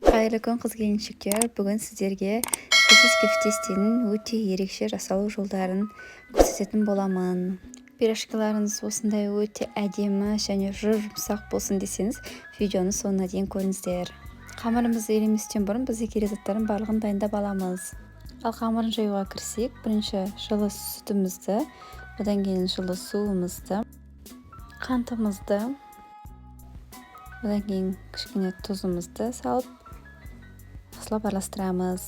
Қайырлы күн қыз-келіншектер. Бүгін сіздерге сосиски в тестенің өте ерекше жасалу жолдарын көрсететін боламын. Пирожкиларыңыз осындай өте әдемі және жұмсақ болсын десеңіз, видеоны соңына дейін көріңіздер. Қамырымызды елеместен бұрын біз керек заттардың барлығын дайындап аламыз. Ал қамырын жаюға кірсек, бірінші жылы сүтімізді, одан кейін жылы суымызды, қантымызды, одан кейін кішкене тұзымызды салып жақсылап араластырамыз.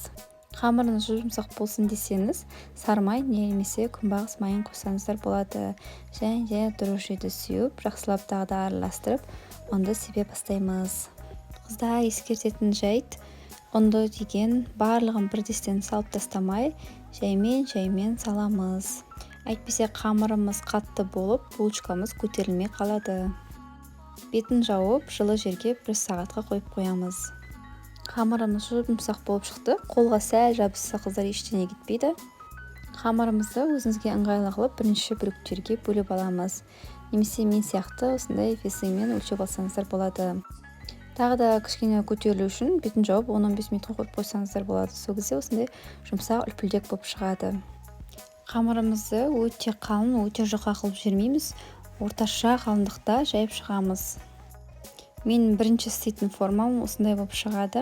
Қамырыңыз жұмсақ болсын десеңіз, сары май немесе күнбағыс майын қойсаңыздар болады. Және де дұрыс жерде сүйіп, жақсылап тағы да араластырып, ұнды себе бастаймыз. Қызда ескертетін жайт, ұнды деген барлығын бірдестен салып тастамай, жаймен саламыз. Әйтпесе қамырымыз қатты болып, булочкамыз көтерілмей қалады. Бетін жауып, жылы жерге 1 сағатқа қойып қоямыз. Қамырымыз жұмсақ болып шықты. Қолға сәл жабысса қыздар ештеңе кетпейді. Қамырымызды өзіңізге ыңғайлы қылып бірінші бөліктерге бөліп аламыз. Немесе мен сияқты осындай весімен өлшеп алсаңыздар болады. Тағы да кішкене көтерілу үшін бетін жауып 10-15 минутқа қойып қойсаңыздар болады. Сол кезде осындай жұмсақ үлпілдек болып шығады. Қамырымызды өте қалың, өте жұқа қылып жүрмейміз. Орташа қалыңдықта жайып шығамыз. Мен бірінші істейтін формам осындай болып шығады.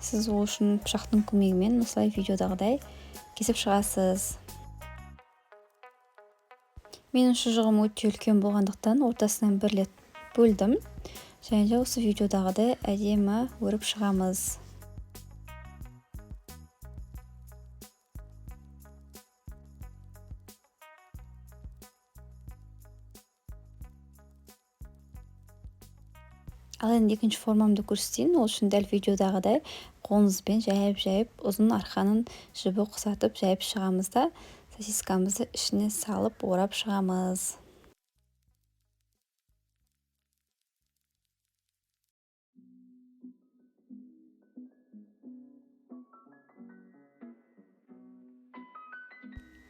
Сіз ол үшін пышақтың көмегімен осылай видеодағыдай кесіп шығасыз. Менің шұжығым өте үлкен болғандықтан ортасынан бір рет бөлдім. Және де осы видеодағыдай әдемі өріп шығамыз. Ал енді екінші формамды көрсетейін. Ол үшін дәл видеодағыдай қолыңызбен жайып, ұзын арқанын жібі ұқсатып жайып шығамыз да, сосискамызды ішіне салып орап шығамыз.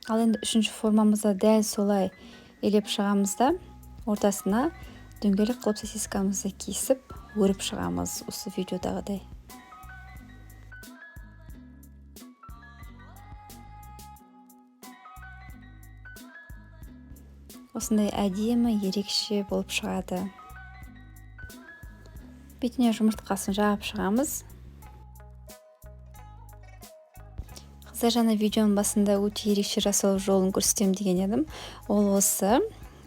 Ал енді үшінші формамызда дәл солай елеп шығамыз да, ортасына дөңгелек қылып сосискамызды кесіп, өріп шығамыз осы видеодағыдай. Осындай әдемі ерекше болып шығады. Бетіне жұмыртқасын жағып шығамыз. Қыздар, жаңа видеоның басында өте ерекше жасалу жолын көрсетем деген едім. Ол осы.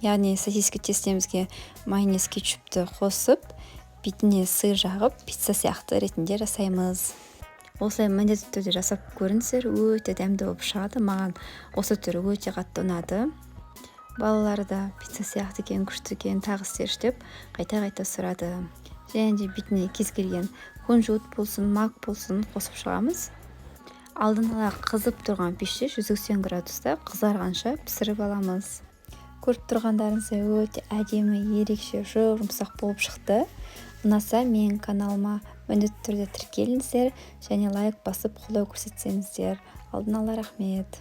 Яғни сосиски тестемізге майонез кетчупты қосып, бетіне сыр жағып, пицца сияқты ретінде жасаймыз. Осылай міндетті түрде жасап көріңіздер, өте дәмді болып шығады. Маған осы түрі өте қатты ұнады. Балалар да пицца сияқты екен, күшті екен, тағы істерші деп қайта сұрады. Және де бетіне кез келген кунжут болсын, мак болсын қосып шығамыз. Алдын ала қызып тұрған пеште 180 градуста қызарғанша пісіріп аламыз. Көріп тұрғандарыңыздай өте әдемі, ерекше, жұмсақ болып шықты. Ұнаса менің каналыма міндетті түрде тіркеліңіздер және лайк басып қолдау көрсетсеңіздер. Алдын ала рахмет.